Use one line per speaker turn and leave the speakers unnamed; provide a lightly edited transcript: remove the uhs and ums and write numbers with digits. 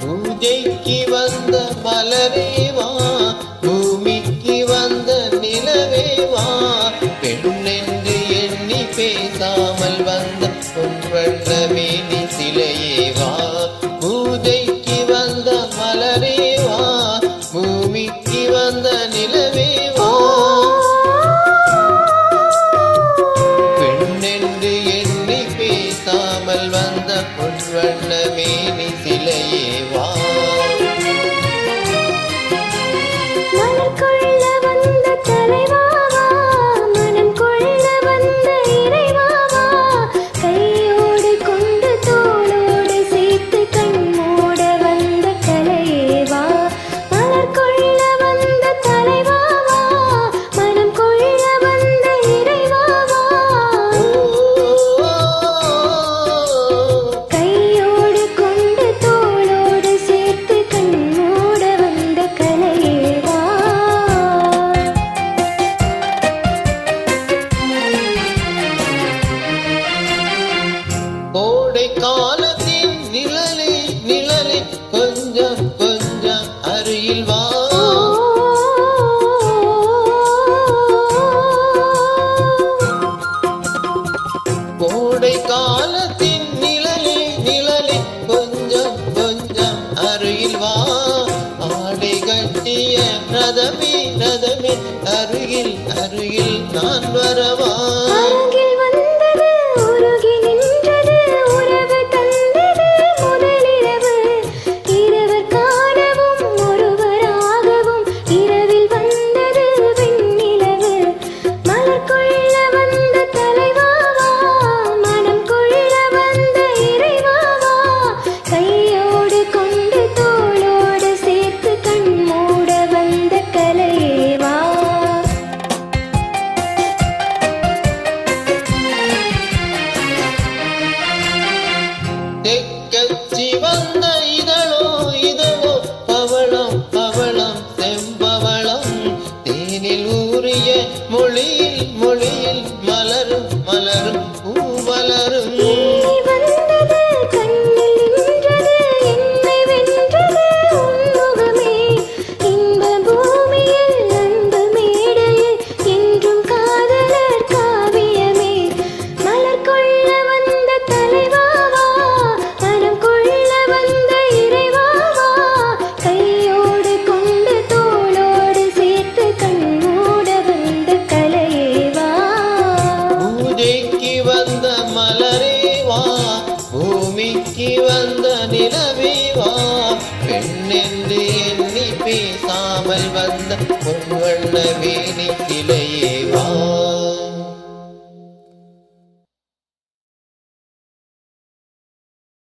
பூஜைக்கு வந்த மலரேவா, பூமிக்கு வந்த நிலவேவா, பெண்ணென்று எண்ணி பேசாமல் வந்த பொன்வண்ணமேனி சிலையேவா. பூஜைக்கு வந்த மலரேவா, பூமிக்கு வந்த நிலவேவா, பெண்ணென்று எண்ணி பேசாமல் வந்த பொன்வண்ணமேனி சிலையேவா. கோடை காலத்தின் நிழலே நிழலே கொஞ்சம் கொஞ்சம் அருகில் வா. கோடை காலத்தின் நிழலே நிழலே கொஞ்சம் கொஞ்சம் அருகில் வா. ஆடை கட்டிய ரதமே ரதமே அருகில் அருகில் நான் வரவா. தெக்கச்சி வந்த இதழோ இதழோ பவளம் பவளம் செம்பவளம், தேனில் ஊறிய மொழியில் மொழியில் மலரும் மலரும் பூமலரும். வந்த மலரேவா, பூமிக்கு வந்த நிலவேவா, பெண்ணென்று எண்ணி பேசாமல் வந்த பொன்வண்ணமேனி சிலையே.